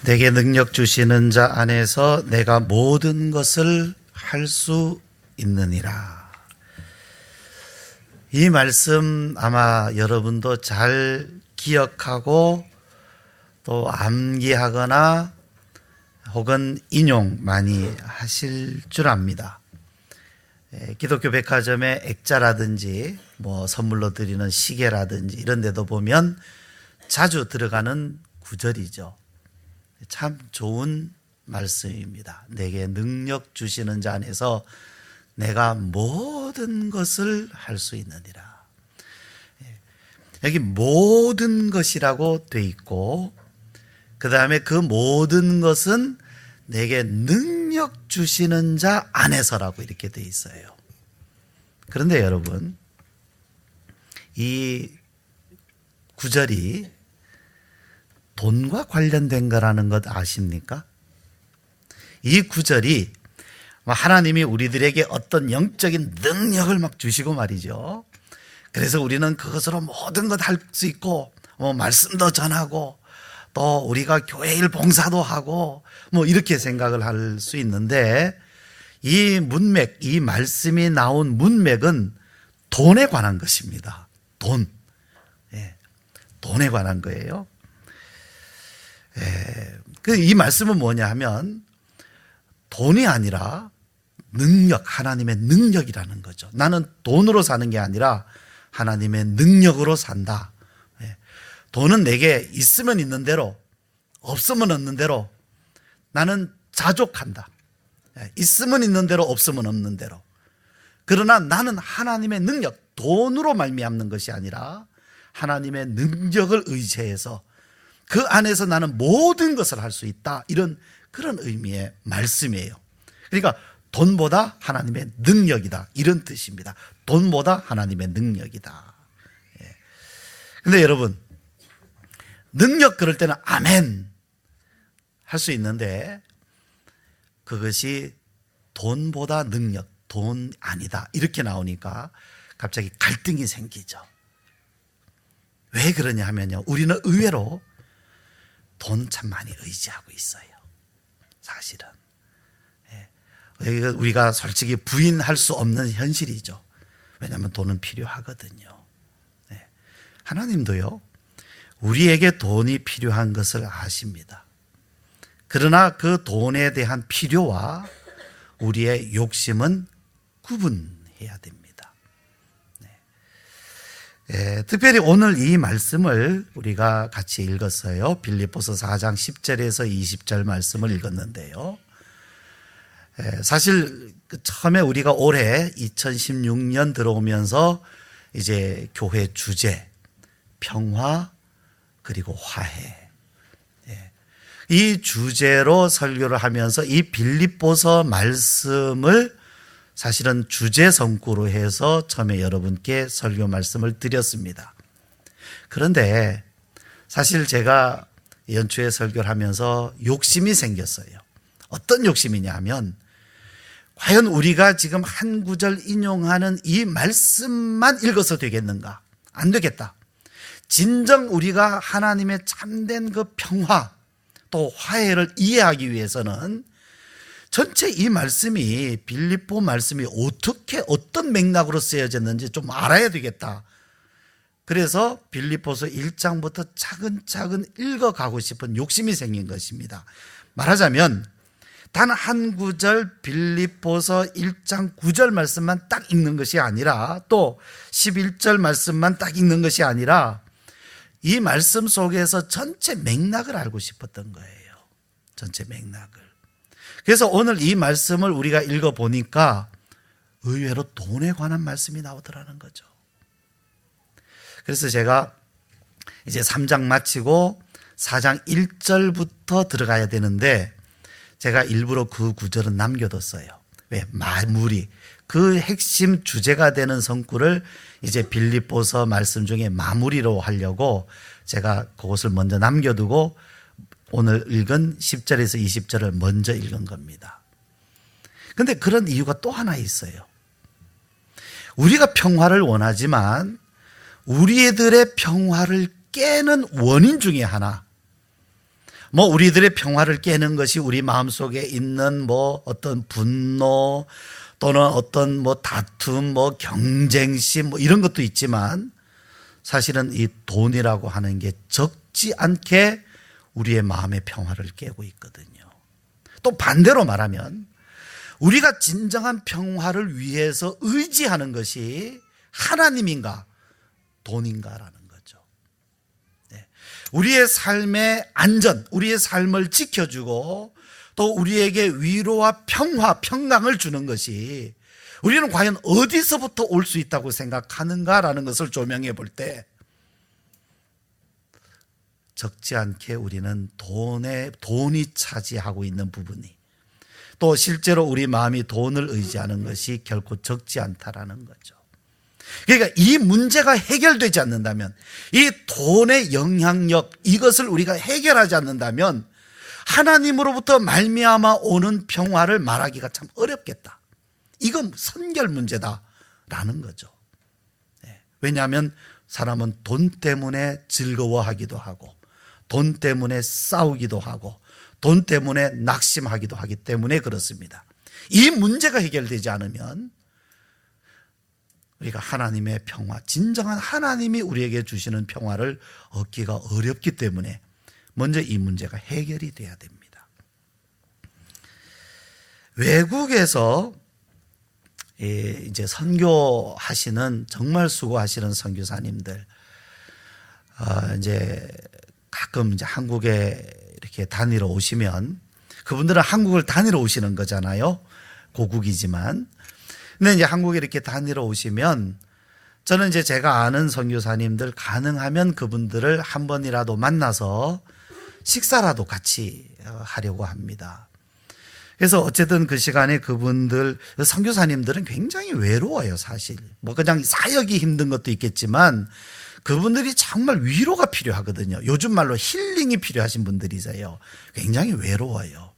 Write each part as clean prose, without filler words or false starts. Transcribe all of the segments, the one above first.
내게 능력 주시는 자 안에서 내가 모든 것을 할 수 있느니라. 이 말씀 아마 여러분도 잘 기억하고 또 암기하거나 혹은 인용 많이 하실 줄 압니다. 기독교 백화점의 액자라든지 뭐 선물로 드리는 시계라든지 이런 데도 보면 자주 들어가는 구절이죠. 참 좋은 말씀입니다. 내게 능력 주시는 자 안에서 내가 모든 것을 할 수 있느니라. 여기 모든 것이라고 돼 있고 그 다음에 그 모든 것은 내게 능력 주시는 자 안에서라고 이렇게 돼 있어요. 그런데 여러분, 이 구절이 돈과 관련된 거라는 것 아십니까? 이 구절이 하나님이 우리들에게 어떤 영적인 능력을 막 주시고 말이죠. 그래서 우리는 그것으로 모든 것 할 수 있고 말씀도 전하고 또 우리가 교회 일 봉사도 하고 이렇게 생각을 할 수 있는데 이 문맥, 이 말씀이 나온 문맥은 돈에 관한 것입니다. 돈. 돈에 관한 거예요. 이 말씀은 뭐냐 하면 돈이 아니라 능력, 하나님의 능력이라는 거죠. 나는 돈으로 사는 게 아니라 하나님의 능력으로 산다. 돈은 내게 있으면 있는 대로 없으면 없는 대로 나는 자족한다. 있으면 있는 대로 없으면 없는 대로. 그러나 나는 하나님의 능력, 돈으로 말미암는 것이 아니라 하나님의 능력을 의지해서 그 안에서 나는 모든 것을 할 수 있다. 이런 그런 의미의 말씀이에요. 그러니까 돈보다 하나님의 능력이다. 이런 뜻입니다. 돈보다 하나님의 능력이다. 그런데 여러분, 능력 그럴 때는 아멘 할 수 있는데 그것이 돈보다 능력, 돈 아니다. 이렇게 나오니까 갑자기 갈등이 생기죠. 왜 그러냐 하면요. 우리는 의외로 돈 참 많이 의지하고 있어요. 사실은. 우리가 솔직히 부인할 수 없는 현실이죠. 왜냐하면 돈은 필요하거든요. 하나님도요, 우리에게 돈이 필요한 것을 아십니다. 그러나 그 돈에 대한 필요와 우리의 욕심은 구분해야 됩니다. 특별히 오늘 이 말씀을 우리가 같이 읽었어요. 빌립보서 4장 10절에서 20절 말씀을 읽었는데요. 사실 처음에 우리가 올해 2016년 들어오면서 이제 교회 주제, 평화 그리고 화해. 이 주제로 설교를 하면서 이 빌립보서 말씀을 사실은 주제 성구로 해서 처음에 여러분께 설교 말씀을 드렸습니다. 그런데 사실 제가 연초에 설교를 하면서 욕심이 생겼어요. 어떤 욕심이냐 하면 과연 우리가 지금 한 구절 인용하는 이 말씀만 읽어서 되겠는가? 안 되겠다. 진정 우리가 하나님의 참된 그 평화 또 화해를 이해하기 위해서는 전체 이 말씀이 빌립보 말씀이 어떻게 어떤 맥락으로 쓰여졌는지 좀 알아야 되겠다. 그래서 빌립보서 1장부터 차근차근 읽어가고 싶은 욕심이 생긴 것입니다. 말하자면 단 한 구절 빌립보서 1장 9절 말씀만 딱 읽는 것이 아니라 또 11절 말씀만 딱 읽는 것이 아니라 이 말씀 속에서 전체 맥락을 알고 싶었던 거예요. 전체 맥락을. 그래서 오늘 이 말씀을 우리가 읽어보니까 의외로 돈에 관한 말씀이 나오더라는 거죠. 그래서 제가 이제 3장 마치고 4장 1절부터 들어가야 되는데 제가 일부러 그 구절은 남겨뒀어요. 왜? 마무리. 그 핵심 주제가 되는 성구를 이제 빌립보서 말씀 중에 마무리로 하려고 제가 그것을 먼저 남겨두고 오늘 읽은 10절에서 20절을 먼저 읽은 겁니다. 그런데 그런 이유가 또 하나 있어요. 우리가 평화를 원하지만 우리들의 평화를 깨는 원인 중에 하나, 뭐 우리들의 평화를 깨는 것이 우리 마음속에 있는 뭐 어떤 분노 또는 어떤 뭐 다툼, 뭐 경쟁심 뭐 이런 것도 있지만 사실은 이 돈이라고 하는 게 적지 않게 우리의 마음의 평화를 깨고 있거든요. 또 반대로 말하면 우리가 진정한 평화를 위해서 의지하는 것이 하나님인가 돈인가라는 거죠. 네. 우리의 삶의 안전, 우리의 삶을 지켜주고 또 우리에게 위로와 평화, 평강을 주는 것이 우리는 과연 어디서부터 올 수 있다고 생각하는가라는 것을 조명해 볼 때 적지 않게 우리는 돈이 차지하고 있는 부분이 또 실제로 우리 마음이 돈을 의지하는 것이 결코 적지 않다라는 거죠. 그러니까 이 문제가 해결되지 않는다면 이 돈의 영향력 이것을 우리가 해결하지 않는다면 하나님으로부터 말미암아 오는 평화를 말하기가 참 어렵겠다. 이건 선결 문제다라는 거죠. 왜냐하면 사람은 돈 때문에 즐거워하기도 하고 돈 때문에 싸우기도 하고 돈 때문에 낙심하기도 하기 때문에 그렇습니다. 이 문제가 해결되지 않으면 우리가 하나님의 평화, 진정한 하나님이 우리에게 주시는 평화를 얻기가 어렵기 때문에 먼저 이 문제가 해결이 돼야 됩니다. 외국에서 이제 선교하시는 정말 수고하시는 선교사님들 이제 가끔 이제 한국에 이렇게 다니러 오시면 그분들은 한국을 다니러 오시는 거잖아요. 고국이지만. 근데 이제 한국에 이렇게 다니러 오시면 저는 이제 제가 아는 선교사님들 가능하면 그분들을 한 번이라도 만나서 식사라도 같이 하려고 합니다. 그래서 어쨌든 그 시간에 그분들 선교사님들은 굉장히 외로워요, 사실. 뭐 그냥 사역이 힘든 것도 있겠지만 그분들이 정말 위로가 필요하거든요. 요즘 말로 힐링이 필요하신 분들이세요. 굉장히 외로워요.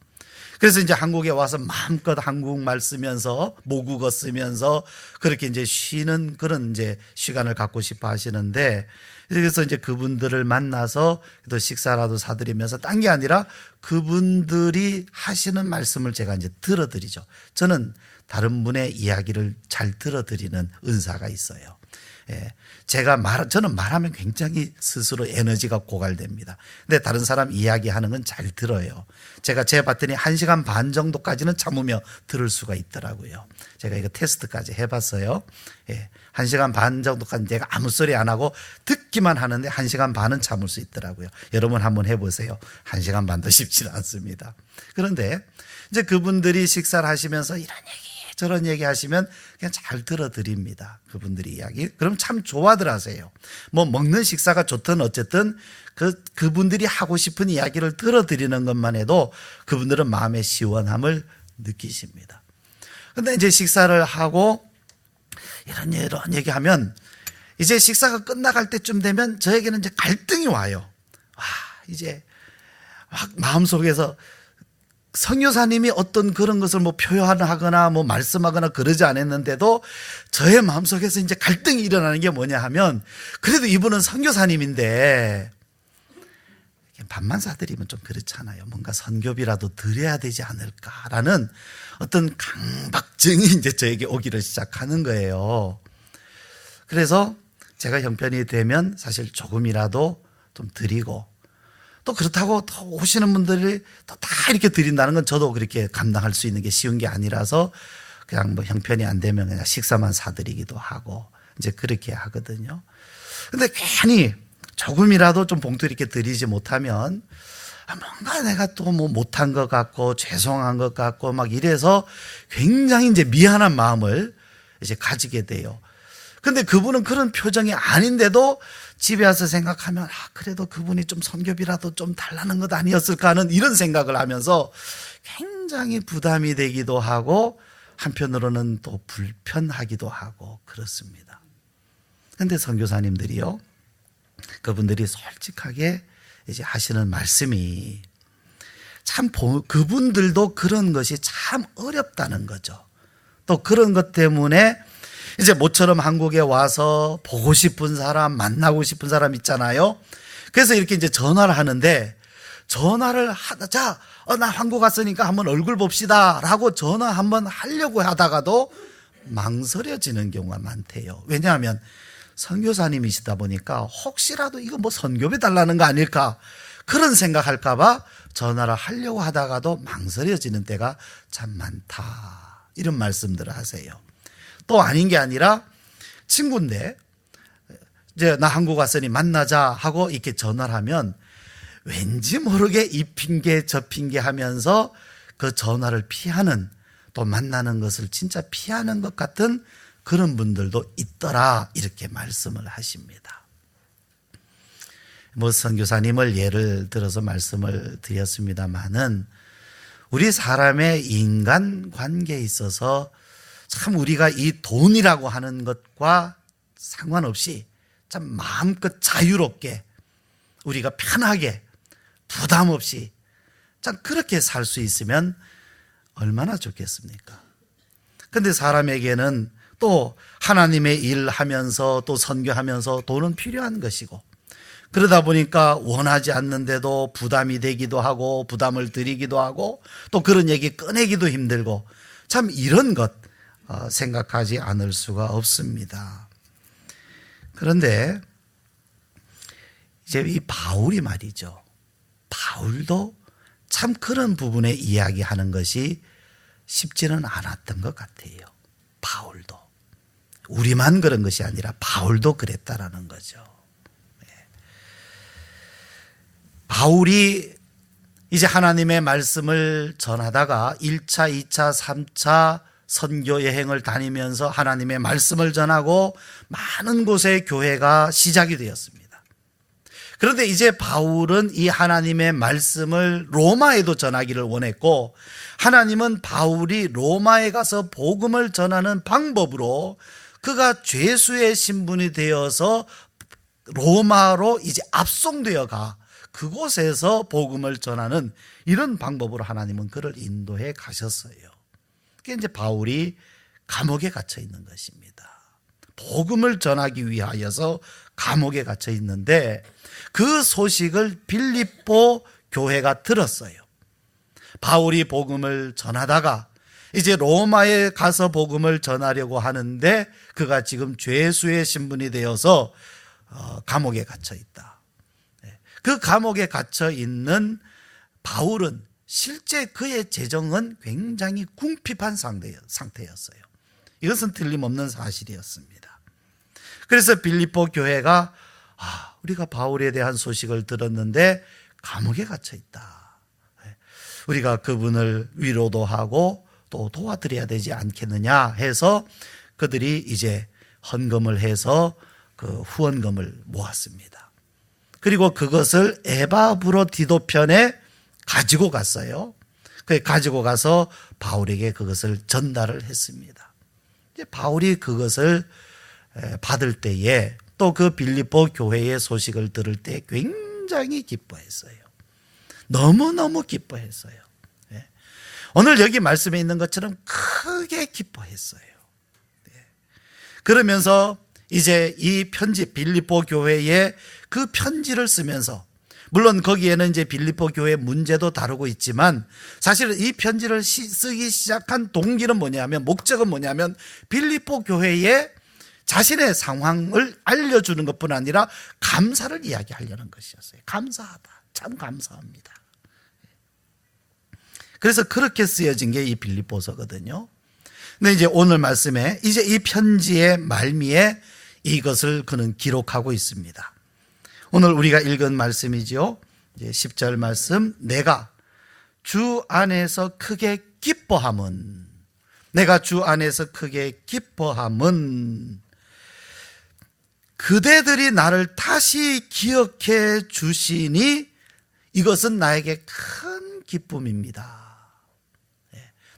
그래서 이제 한국에 와서 마음껏 한국말 쓰면서 모국어 쓰면서 그렇게 이제 쉬는 그런 이제 시간을 갖고 싶어 하시는데 그래서 이제 그분들을 만나서 또 식사라도 사드리면서 딴 게 아니라 그분들이 하시는 말씀을 제가 이제 들어드리죠. 저는 다른 분의 이야기를 잘 들어드리는 은사가 있어요. 저는 말하면 굉장히 스스로 에너지가 고갈됩니다. 근데 다른 사람 이야기하는 건 잘 들어요. 제가 재봤더니 1시간 반 정도까지는 참으며 들을 수가 있더라고요. 제가 이거 테스트까지 해봤어요. 1시간 반 정도까지 내가 아무 소리 안 하고 듣기만 하는데 1시간 반은 참을 수 있더라고요. 여러분 한번 해보세요. 1시간 반도 쉽지 않습니다. 그런데 이제 그분들이 식사를 하시면서 이런 얘기 저런 얘기 하시면 그냥 잘 들어드립니다. 그분들이 이야기. 그럼 참 좋아들 하세요. 뭐 먹는 식사가 좋든 어쨌든 그분들이 하고 싶은 이야기를 들어드리는 것만 해도 그분들은 마음의 시원함을 느끼십니다. 근데 이제 식사를 하고 이런 얘기하면 이제 식사가 끝나갈 때쯤 되면 저에게는 이제 갈등이 와요. 이제 막 마음속에서 선교사님이 어떤 그런 것을 뭐 표현하거나 뭐 말씀하거나 그러지 않았는데도 저의 마음속에서 이제 갈등이 일어나는 게 뭐냐 하면 그래도 이분은 선교사님인데 밥만 사드리면 좀 그렇잖아요. 뭔가 선교비라도 드려야 되지 않을까라는 어떤 강박증이 이제 저에게 오기를 시작하는 거예요. 그래서 제가 형편이 되면 사실 조금이라도 좀 드리고 또 그렇다고 또 오시는 분들이 또 다 이렇게 드린다는 건 저도 그렇게 감당할 수 있는 게 쉬운 게 아니라서 그냥 뭐 형편이 안 되면 그냥 식사만 사드리기도 하고 이제 그렇게 하거든요. 근데 괜히 조금이라도 좀 봉투 이렇게 드리지 못하면 뭔가 내가 또 뭐 못한 것 같고 죄송한 것 같고 막 이래서 굉장히 이제 미안한 마음을 이제 가지게 돼요. 근데 그분은 그런 표정이 아닌데도 집에 와서 생각하면 그래도 그분이 좀 선교비라도 좀 달라는 것 아니었을까 하는 이런 생각을 하면서 굉장히 부담이 되기도 하고 한편으로는 또 불편하기도 하고 그렇습니다. 근데 선교사님들이요, 그분들이 솔직하게 이제 하시는 말씀이 참 그분들도 그런 것이 참 어렵다는 거죠. 또 그런 것 때문에 이제 모처럼 한국에 와서 보고 싶은 사람, 만나고 싶은 사람 있잖아요. 그래서 이렇게 이제 전화를 하는데 전화를 하자, 나 한국 갔으니까 한번 얼굴 봅시다 라고 전화 한번 하려고 하다가도 망설여지는 경우가 많대요. 왜냐하면 선교사님이시다 보니까 혹시라도 이거 뭐 선교배 달라는 거 아닐까, 그런 생각할까봐 전화를 하려고 하다가도 망설여지는 때가 참 많다, 이런 말씀들을 하세요. 또 아닌 게 아니라 친구인데 이제 나 한국 왔으니 만나자 하고 이렇게 전화를 하면 왠지 모르게 이 핑계 저 핑계 하면서 그 전화를 피하는, 또 만나는 것을 진짜 피하는 것 같은 그런 분들도 있더라, 이렇게 말씀을 하십니다. 뭐 선교사님을 예를 들어서 말씀을 드렸습니다마는 우리 사람의 인간 관계에 있어서 참 우리가 이 돈이라고 하는 것과 상관없이 참 마음껏 자유롭게 우리가 편하게 부담 없이 참 그렇게 살 수 있으면 얼마나 좋겠습니까? 근데 사람에게는 또 하나님의 일 하면서 또 선교하면서 돈은 필요한 것이고, 그러다 보니까 원하지 않는데도 부담이 되기도 하고 부담을 드리기도 하고 또 그런 얘기 꺼내기도 힘들고, 참 이런 것 생각하지 않을 수가 없습니다. 그런데 이제 이 바울이 말이죠, 바울도 참 그런 부분에 이야기하는 것이 쉽지는 않았던 것 같아요. 바울도, 우리만 그런 것이 아니라 바울도 그랬다라는 거죠. 바울이 이제 하나님의 말씀을 전하다가 1차, 2차, 3차 선교 여행을 다니면서 하나님의 말씀을 전하고 많은 곳에 교회가 시작이 되었습니다. 그런데 이제 바울은 이 하나님의 말씀을 로마에도 전하기를 원했고, 하나님은 바울이 로마에 가서 복음을 전하는 방법으로 그가 죄수의 신분이 되어서 로마로 이제 압송되어 가 그곳에서 복음을 전하는 이런 방법으로 하나님은 그를 인도해 가셨어요. 그게 이제 바울이 감옥에 갇혀 있는 것입니다. 복음을 전하기 위하여서 감옥에 갇혀 있는데 그 소식을 빌립보 교회가 들었어요. 바울이 복음을 전하다가 이제 로마에 가서 복음을 전하려고 하는데 그가 지금 죄수의 신분이 되어서 감옥에 갇혀 있다. 그 감옥에 갇혀 있는 바울은 실제 그의 재정은 굉장히 궁핍한 상태였어요. 이것은 틀림없는 사실이었습니다. 그래서 빌립보 교회가 우리가 바울에 대한 소식을 들었는데 감옥에 갇혀 있다. 우리가 그분을 위로도 하고 또 도와드려야 되지 않겠느냐 해서 그들이 이제 헌금을 해서 그 후원금을 모았습니다. 그리고 그것을 에바브로디도편에 가지고 갔어요. 가지고 가서 바울에게 그것을 전달을 했습니다. 이제 바울이 그것을 받을 때에 또 그 빌립보 교회의 소식을 들을 때 굉장히 기뻐했어요. 너무너무 기뻐했어요. 오늘 여기 말씀에 있는 것처럼 크게 기뻐했어요. 그러면서 이제 이 편지, 빌립보 교회에 그 편지를 쓰면서, 물론 거기에는 이제 빌립보 교회 문제도 다루고 있지만 사실은 이 편지를 쓰기 시작한 동기는 뭐냐면, 목적은 뭐냐면 빌립보 교회에 자신의 상황을 알려주는 것뿐 아니라 감사를 이야기하려는 것이었어요. 감사하다, 참 감사합니다. 그래서 그렇게 쓰여진 게 이 빌립보서거든요. 근데 이제 오늘 말씀에 이제 이 편지의 말미에 이것을 그는 기록하고 있습니다. 오늘 우리가 읽은 말씀이죠. 이제 10절 말씀, 내가 주 안에서 크게 기뻐함은, 내가 주 안에서 크게 기뻐함은 그대들이 나를 다시 기억해 주시니 이것은 나에게 큰 기쁨입니다.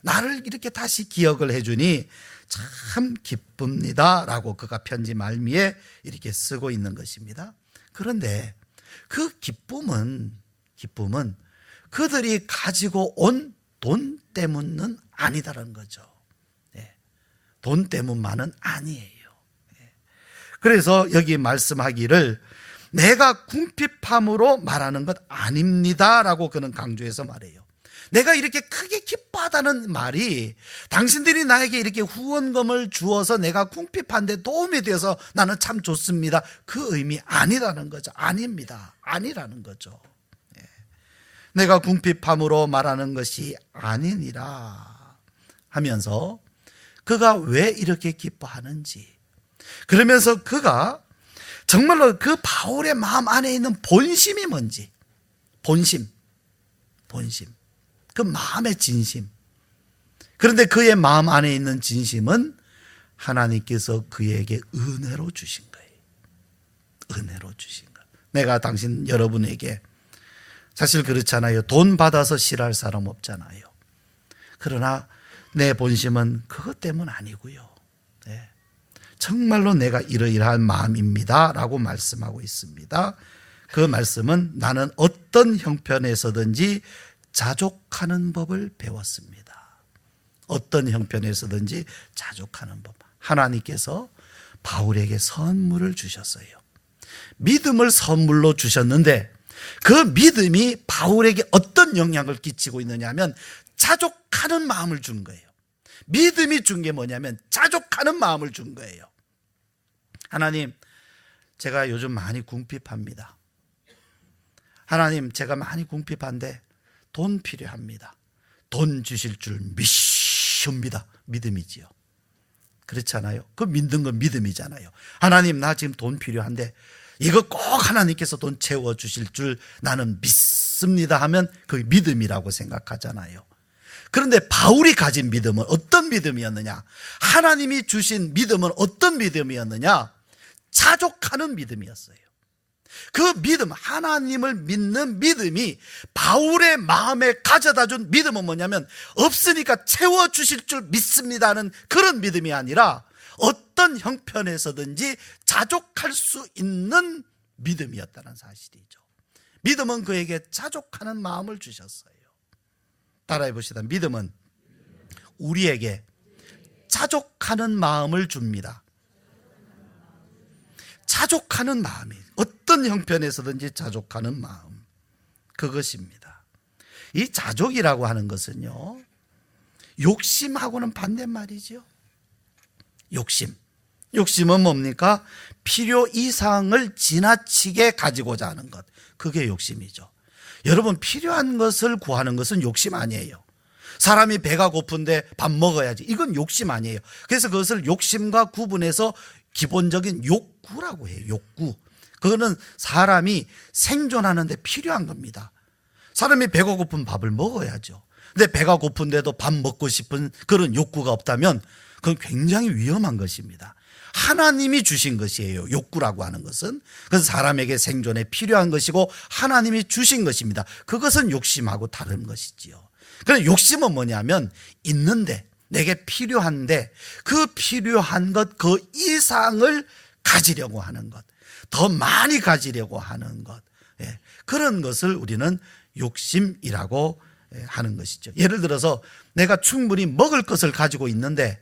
나를 이렇게 다시 기억을 해주니 참 기쁩니다 라고 그가 편지 말미에 이렇게 쓰고 있는 것입니다. 그런데 그 기쁨은 그들이 가지고 온 돈 때문은 아니다라는 거죠. 돈 때문만은 아니에요. 그래서 여기 말씀하기를 내가 궁핍함으로 말하는 것 아닙니다 라고 그는 강조해서 말해요. 내가 이렇게 크게 기뻐하다는 말이 당신들이 나에게 이렇게 후원금을 주어서 내가 궁핍한데 도움이 되어서 나는 참 좋습니다, 그 의미 아니라는 거죠. 아닙니다. 아니라는 거죠. 내가 궁핍함으로 말하는 것이 아니니라 하면서 그가 왜 이렇게 기뻐하는지, 그러면서 그가 정말로 그 바울의 마음 안에 있는 본심이 뭔지, 본심, 그 마음의 진심. 그런데 그의 마음 안에 있는 진심은 하나님께서 그에게 은혜로 주신 거예요. 은혜로 주신 거. 내가 당신 여러분에게 사실 그렇잖아요. 돈 받아서 싫어할 사람 없잖아요. 그러나 내 본심은 그것 때문 아니고요. 네. 정말로 내가 이러이러한 마음입니다 라고 말씀하고 있습니다. 그 말씀은 나는 어떤 형편에서든지 자족하는 법을 배웠습니다. 어떤 형편에서든지 자족하는 법. 하나님께서 바울에게 선물을 주셨어요. 믿음을 선물로 주셨는데 그 믿음이 바울에게 어떤 영향을 끼치고 있느냐 하면 자족하는 마음을 준 거예요. 믿음이 준 게 뭐냐면 자족하는 마음을 준 거예요. 하나님, 제가 요즘 많이 궁핍합니다. 하나님, 제가 많이 궁핍한데 돈 필요합니다. 돈 주실 줄 믿습니다. 믿음이지요. 그렇잖아요. 그 믿는 건 믿음이잖아요. 하나님, 나 지금 돈 필요한데 이거 꼭 하나님께서 돈 채워주실 줄 나는 믿습니다 하면 그게 믿음이라고 생각하잖아요. 그런데 바울이 가진 믿음은 어떤 믿음이었느냐? 하나님이 주신 믿음은 어떤 믿음이었느냐? 자족하는 믿음이었어요. 그 믿음, 하나님을 믿는 믿음이 바울의 마음에 가져다 준 믿음은 뭐냐면 없으니까 채워주실 줄 믿습니다는 그런 믿음이 아니라 어떤 형편에서든지 자족할 수 있는 믿음이었다는 사실이죠. 믿음은 그에게 자족하는 마음을 주셨어요. 따라해 봅시다. 믿음은 우리에게 자족하는 마음을 줍니다. 자족하는 마음이 어떤 형편에서든지 자족하는 마음, 그것입니다. 이 자족이라고 하는 것은요, 욕심하고는 반대말이죠. 욕심은 뭡니까? 필요 이상을 지나치게 가지고자 하는 것, 그게 욕심이죠. 여러분, 필요한 것을 구하는 것은 욕심 아니에요. 사람이 배가 고픈데 밥 먹어야지, 이건 욕심 아니에요. 그래서 그것을 욕심과 구분해서 기본적인 욕구라고 해요. 욕구. 그거는 사람이 생존하는 데 필요한 겁니다. 사람이 배가 고픈 밥을 먹어야죠. 근데 배가 고픈데도 밥 먹고 싶은 그런 욕구가 없다면 그건 굉장히 위험한 것입니다. 하나님이 주신 것이에요. 욕구라고 하는 것은. 그래서 사람에게 생존에 필요한 것이고 하나님이 주신 것입니다. 그것은 욕심하고 다른 것이지요. 그런데 욕심은 뭐냐면 있는데, 내게 필요한데 그 필요한 것 그 이상을 가지려고 하는 것, 더 많이 가지려고 하는 것, 그런 것을 우리는 욕심이라고 하는 것이죠. 예를 들어서 내가 충분히 먹을 것을 가지고 있는데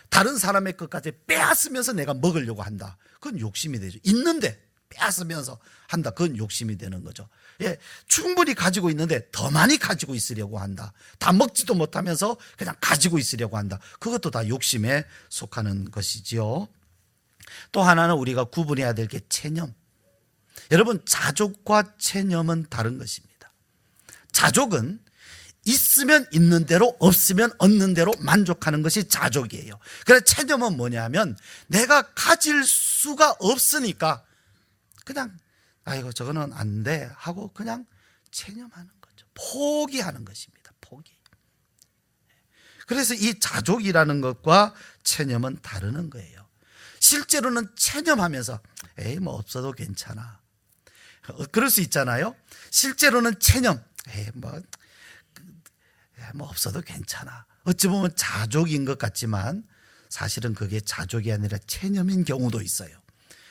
다른 사람의 것까지 빼앗으면서 내가 먹으려고 한다. 그건 욕심이 되죠. 있는데 빼앗으면서 한다. 그건 욕심이 되는 거죠. 충분히 가지고 있는데 더 많이 가지고 있으려고 한다. 다 먹지도 못하면서 그냥 가지고 있으려고 한다. 그것도 다 욕심에 속하는 것이지요. 또 하나는 우리가 구분해야 될 게 체념. 여러분, 자족과 체념은 다른 것입니다. 자족은 있으면 있는 대로, 없으면 없는 대로 만족하는 것이 자족이에요. 그래서 체념은 뭐냐면 내가 가질 수가 없으니까 그냥 아이고 저거는 안 돼 하고 그냥 체념하는 거죠. 포기하는 것입니다. 포기. 그래서 이 자족이라는 것과 체념은 다르는 거예요. 실제로는 체념하면서 에이 뭐 없어도 괜찮아, 그럴 수 있잖아요. 실제로는 체념, 에이 뭐 없어도 괜찮아. 어찌 보면 자족인 것 같지만 사실은 그게 자족이 아니라 체념인 경우도 있어요.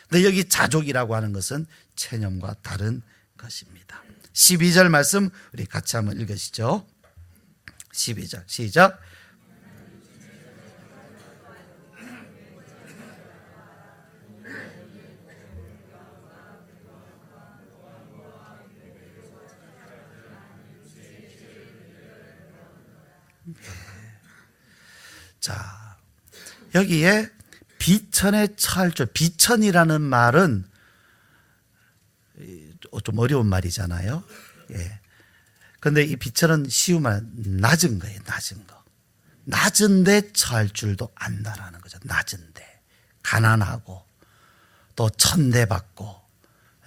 근데 여기 자족이라고 하는 것은 체념과 다른 것입니다. 12절 말씀 우리 같이 한번 읽으시죠. 12절 시작. 자, 여기에 비천에 처할 줄, 비천이라는 말은 좀 어려운 말이잖아요. 예. 근데 이 비천은 쉬운 말, 낮은 거예요. 낮은 거. 낮은데 처할 줄도 안다라는 거죠. 낮은데. 가난하고, 또 천대받고,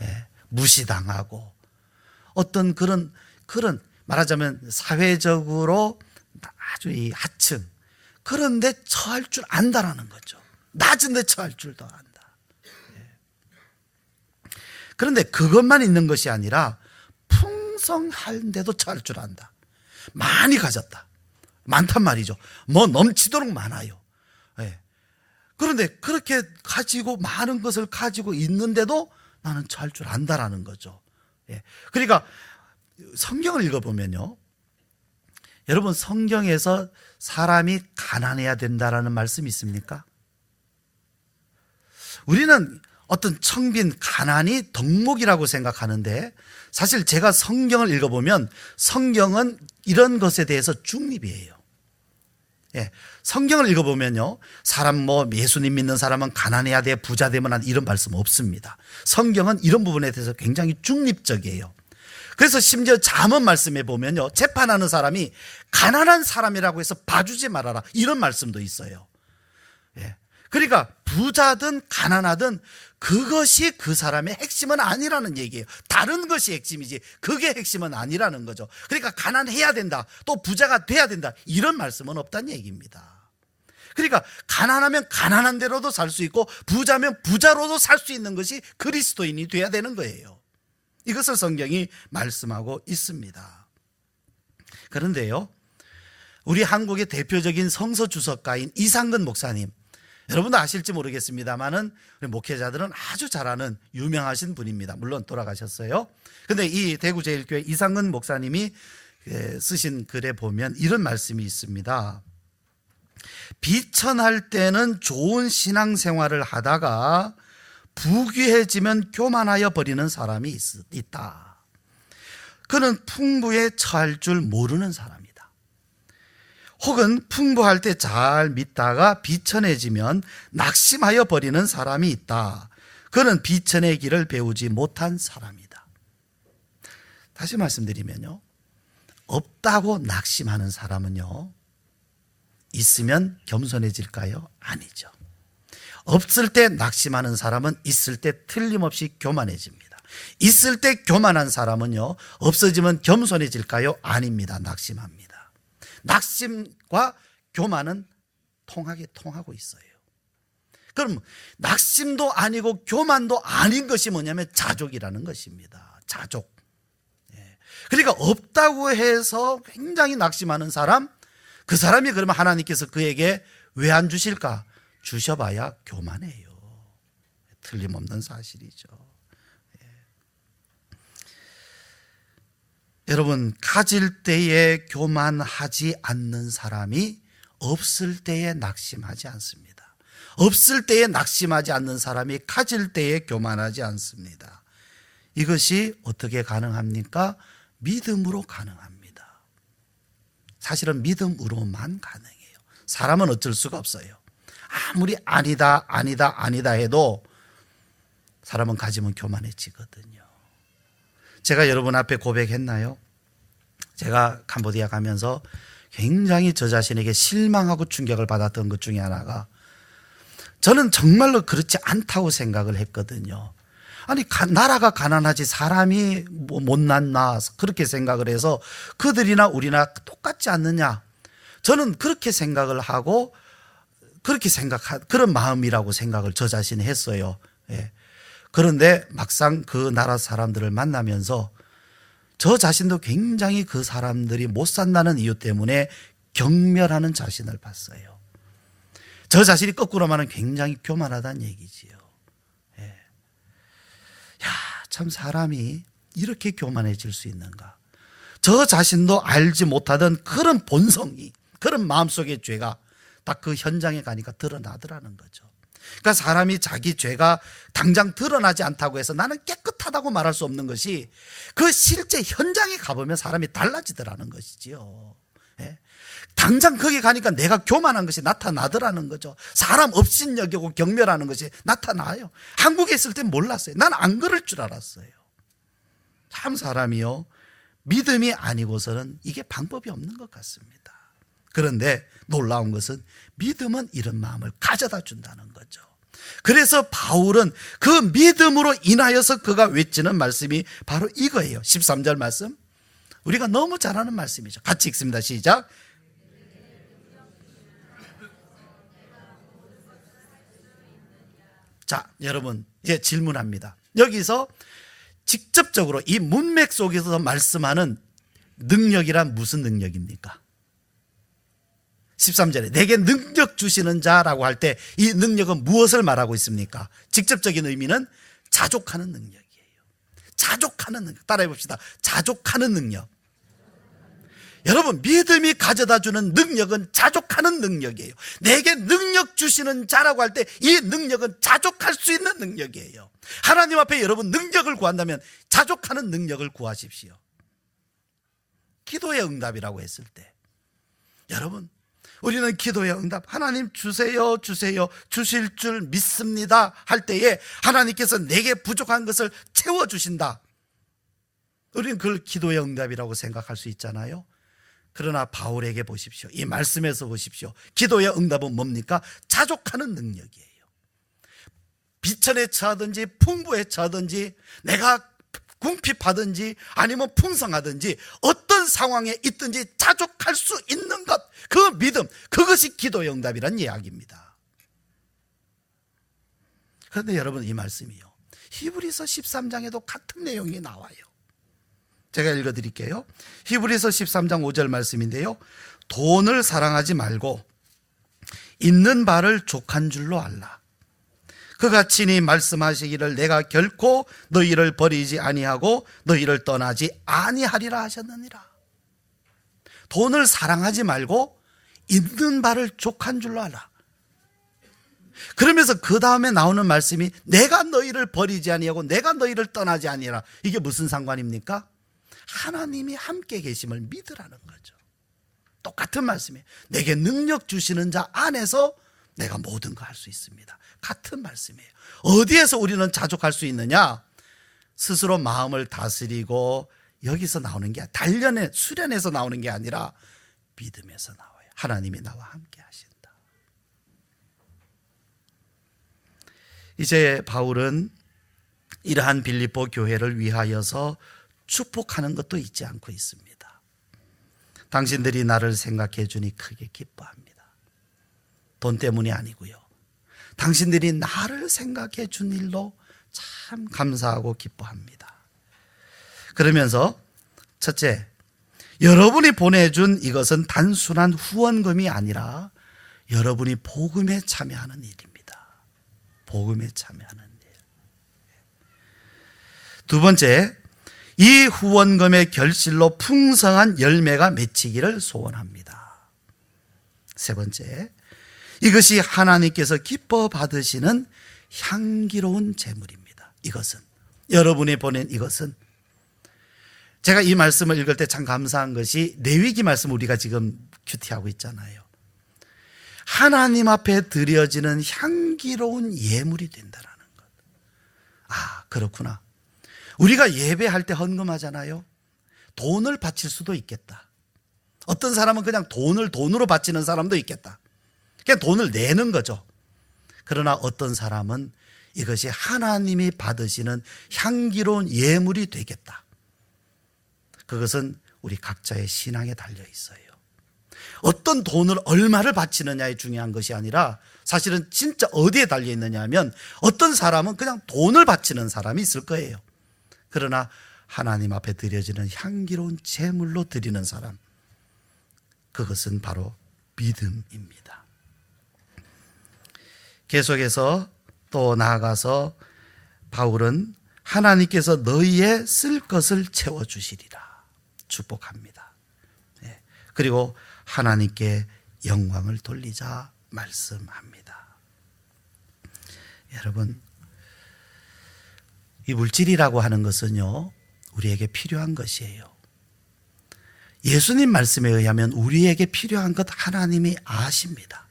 예. 무시당하고, 어떤 그런 말하자면 사회적으로 아주 이 하층, 그런데 처할 줄 안다라는 거죠. 낮은데 처할 줄도 안다. 예. 그런데 그것만 있는 것이 아니라 풍성한데도 처할 줄 안다. 많이 가졌다. 많단 말이죠. 뭐 넘치도록 많아요. 예. 그런데 그렇게 가지고 많은 것을 가지고 있는데도 나는 처할 줄 안다라는 거죠. 예. 그러니까 성경을 읽어보면요, 여러분 성경에서 사람이 가난해야 된다라는 말씀이 있습니까? 우리는 어떤 청빈, 가난이 덕목이라고 생각하는데 사실 제가 성경을 읽어보면 성경은 이런 것에 대해서 중립이에요. 예, 성경을 읽어보면요, 사람 뭐 예수님 믿는 사람은 가난해야 돼, 부자 되면 안 돼, 이런 말씀 없습니다. 성경은 이런 부분에 대해서 굉장히 중립적이에요. 그래서 심지어 잠언 말씀에 보면요, 재판하는 사람이 가난한 사람이라고 해서 봐주지 말아라, 이런 말씀도 있어요. 예. 그러니까 부자든 가난하든 그것이 그 사람의 핵심은 아니라는 얘기예요. 다른 것이 핵심이지 그게 핵심은 아니라는 거죠. 그러니까 가난해야 된다, 또 부자가 돼야 된다, 이런 말씀은 없다는 얘기입니다. 그러니까 가난하면 가난한 대로도 살 수 있고 부자면 부자로도 살 수 있는 것이 그리스도인이 돼야 되는 거예요. 이것을 성경이 말씀하고 있습니다. 그런데요, 우리 한국의 대표적인 성서 주석가인 이상근 목사님, 여러분도 아실지 모르겠습니다만은 우리 목회자들은 아주 잘 아는 유명하신 분입니다. 물론 돌아가셨어요. 근데 이 대구제일교회 이상근 목사님이 쓰신 글에 보면 이런 말씀이 있습니다. 비천할 때는 좋은 신앙생활을 하다가 부귀해지면 교만하여 버리는 사람이 있다. 그는 풍부에 처할 줄 모르는 사람이다. 혹은 풍부할 때 잘 믿다가 비천해지면 낙심하여 버리는 사람이 있다. 그는 비천의 길을 배우지 못한 사람이다. 다시 말씀드리면요, 없다고 낙심하는 사람은요, 있으면 겸손해질까요? 아니죠. 없을 때 낙심하는 사람은 있을 때 틀림없이 교만해집니다. 있을 때 교만한 사람은요, 없어지면 겸손해질까요? 아닙니다. 낙심합니다. 낙심과 교만은 통하고 있어요. 그럼 낙심도 아니고 교만도 아닌 것이 뭐냐면 자족이라는 것입니다. 자족. 그러니까 없다고 해서 굉장히 낙심하는 사람, 그 사람이 그러면 하나님께서 그에게 왜 안 주실까? 주셔봐야 교만해요. 틀림없는 사실이죠. 여러분, 가질 때에 교만하지 않는 사람이 없을 때에 낙심하지 않습니다. 없을 때에 낙심하지 않는 사람이 가질 때에 교만하지 않습니다. 이것이 어떻게 가능합니까? 믿음으로 가능합니다. 사실은 믿음으로만 가능해요. 사람은 어쩔 수가 없어요. 아무리 아니다 해도 사람은 가지면 교만해지거든요. 제가 여러분 앞에 고백했나요? 제가 캄보디아 가면서 굉장히 저 자신에게 실망하고 충격을 받았던 것 중에 하나가, 저는 정말로 그렇지 않다고 생각을 했거든요. 아니, 나라가 가난하지 사람이 뭐 못났나, 그렇게 생각을 해서 그들이나 우리나 똑같지 않느냐, 저는 그렇게 생각을 하고 그런 마음이라고 생각을 저 자신이 했어요. 예. 그런데 막상 그 나라 사람들을 만나면서 저 자신도 굉장히 그 사람들이 못 산다는 이유 때문에 경멸하는 자신을 봤어요. 저 자신이 거꾸로 말하면 굉장히 교만하다는 얘기지요. 예. 야, 참 사람이 이렇게 교만해질 수 있는가. 저 자신도 알지 못하던 그런 본성이, 그런 마음속의 죄가 딱 그 현장에 가니까 드러나더라는 거죠. 그러니까 사람이 자기 죄가 당장 드러나지 않다고 해서 나는 깨끗하다고 말할 수 없는 것이, 그 실제 현장에 가보면 사람이 달라지더라는 것이지요. 예? 당장 거기 가니까 내가 교만한 것이 나타나더라는 거죠. 사람 업신여기고 경멸하는 것이 나타나요. 한국에 있을 땐 몰랐어요. 난 안 그럴 줄 알았어요. 참 사람이요, 믿음이 아니고서는 이게 방법이 없는 것 같습니다. 그런데 놀라운 것은 믿음은 이런 마음을 가져다 준다는 거죠. 그래서 바울은 그 믿음으로 인하여서 그가 외치는 말씀이 바로 이거예요. 13절 말씀, 우리가 너무 잘 아는 말씀이죠. 같이 읽습니다. 시작. 자, 여러분 이제 질문합니다. 여기서 직접적으로 이 문맥 속에서 말씀하는 능력이란 무슨 능력입니까? 13절에 내게 능력 주시는 자라고 할 때 이 능력은 무엇을 말하고 있습니까? 직접적인 의미는 자족하는 능력이에요. 자족하는 능력. 따라해 봅시다. 자족하는 능력. 여러분, 믿음이 가져다 주는 능력은 자족하는 능력이에요. 내게 능력 주시는 자라고 할 때 이 능력은 자족할 수 있는 능력이에요. 하나님 앞에 여러분 능력을 구한다면 자족하는 능력을 구하십시오. 기도의 응답이라고 했을 때 여러분, 우리는 기도의 응답, 하나님 주세요 주세요, 주실 줄 믿습니다 할 때에 하나님께서 내게 부족한 것을 채워주신다. 우리는 그걸 기도의 응답이라고 생각할 수 있잖아요. 그러나 바울에게 보십시오. 이 말씀에서 보십시오. 기도의 응답은 뭡니까? 자족하는 능력이에요. 비천에 처하든지 풍부에 처하든지 내가 궁핍하든지 아니면 풍성하든지 어떤 상황에 있든지 자족할 수 있는 것, 그 믿음, 그것이 기도의 응답이란 이야기입니다. 그런데 여러분, 이 말씀이요, 히브리서 13장에도 같은 내용이 나와요. 제가 읽어드릴게요. 히브리서 13장 5절 말씀인데요, 돈을 사랑하지 말고 있는 바를 족한 줄로 알라. 그가 친히 말씀하시기를 내가 결코 너희를 버리지 아니하고 너희를 떠나지 아니하리라 하셨느니라. 돈을 사랑하지 말고 있는 바를 족한 줄로 알라. 그러면서 그 다음에 나오는 말씀이 내가 너희를 버리지 아니하고 내가 너희를 떠나지 아니하라. 이게 무슨 상관입니까? 하나님이 함께 계심을 믿으라는 거죠. 똑같은 말씀이에요. 내게 능력 주시는 자 안에서 내가 모든 거 할 수 있습니다. 같은 말씀이에요. 어디에서 우리는 자족할 수 있느냐? 스스로 마음을 다스리고 여기서 나오는 게, 단련에 수련에서 나오는 게 아니라 믿음에서 나와요. 하나님이 나와 함께 하신다. 이제 바울은 이러한 빌립보 교회를 위하여서 축복하는 것도 잊지 않고 있습니다. 당신들이 나를 생각해 주니 크게 기뻐합니다. 돈 때문이 아니고요, 당신들이 나를 생각해 준 일로 참 감사하고 기뻐합니다. 그러면서 첫째, 여러분이 보내준 이것은 단순한 후원금이 아니라 여러분이 복음에 참여하는 일입니다. 복음에 참여하는 일. 두 번째, 이 후원금의 결실로 풍성한 열매가 맺히기를 소원합니다. 세 번째, 이것이 하나님께서 기뻐 받으시는 향기로운 제물입니다. 이것은, 여러분이 보낸 이것은, 제가 이 말씀을 읽을 때 참 감사한 것이 레위기 말씀 우리가 지금 큐티하고 있잖아요. 하나님 앞에 드려지는 향기로운 예물이 된다라는 것. 아, 그렇구나. 우리가 예배할 때 헌금하잖아요. 돈을 바칠 수도 있겠다. 어떤 사람은 그냥 돈을 돈으로 바치는 사람도 있겠다. 그냥 돈을 내는 거죠. 그러나 어떤 사람은 이것이 하나님이 받으시는 향기로운 예물이 되겠다. 그것은 우리 각자의 신앙에 달려 있어요. 어떤 돈을 얼마를 바치느냐에 중요한 것이 아니라 사실은 진짜 어디에 달려 있느냐 하면 어떤 사람은 그냥 돈을 바치는 사람이 있을 거예요. 그러나 하나님 앞에 드려지는 향기로운 제물로 드리는 사람, 그것은 바로 믿음입니다. 계속해서 또 나아가서 바울은 하나님께서 너희의 쓸 것을 채워주시리라 축복합니다. 그리고 하나님께 영광을 돌리자 말씀합니다. 여러분, 이 물질이라고 하는 것은요, 우리에게 필요한 것이에요. 예수님 말씀에 의하면 우리에게 필요한 것 하나님이 아십니다.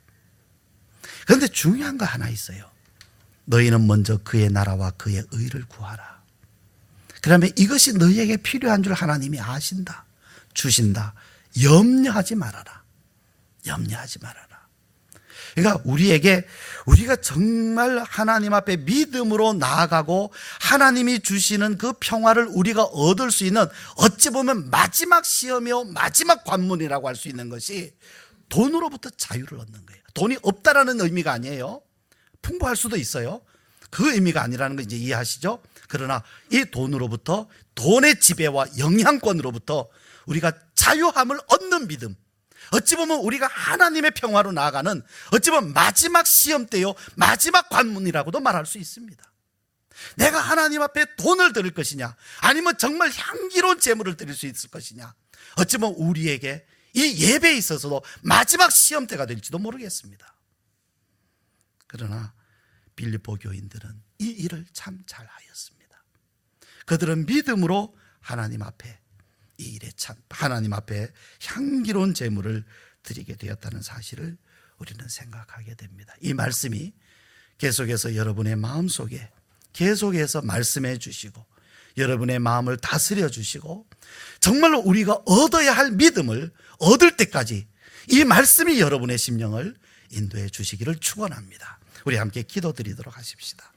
그런데 중요한 거 하나 있어요. 너희는 먼저 그의 나라와 그의 의를 구하라. 그러면 이것이 너희에게 필요한 줄 하나님이 아신다, 주신다. 염려하지 말아라. 염려하지 말아라. 그러니까 우리가 정말 하나님 앞에 믿음으로 나아가고 하나님이 주시는 그 평화를 우리가 얻을 수 있는, 어찌 보면 마지막 시험이요 마지막 관문이라고 할 수 있는 것이 돈으로부터 자유를 얻는 거예요. 돈이 없다라는 의미가 아니에요. 풍부할 수도 있어요. 그 의미가 아니라는 거 이제 이해하시죠? 그러나 이 돈으로부터, 돈의 지배와 영향권으로부터 우리가 자유함을 얻는 믿음, 어찌 보면 우리가 하나님의 평화로 나아가는, 어찌 보면 마지막 시험 때요 마지막 관문이라고도 말할 수 있습니다. 내가 하나님 앞에 돈을 드릴 것이냐, 아니면 정말 향기로운 재물을 드릴 수 있을 것이냐, 어찌 보면 우리에게 이 예배에 있어서도 마지막 시험 때가 될지도 모르겠습니다. 그러나 빌립보 교인들은 이 일을 참 잘하였습니다. 그들은 믿음으로 하나님 앞에 이 일에 참 하나님 앞에 향기로운 제물을 드리게 되었다는 사실을 우리는 생각하게 됩니다. 이 말씀이 계속해서 여러분의 마음속에 계속해서 말씀해 주시고 여러분의 마음을 다스려 주시고 정말로 우리가 얻어야 할 믿음을 얻을 때까지 이 말씀이 여러분의 심령을 인도해 주시기를 축원합니다. 우리 함께 기도드리도록 하십시다.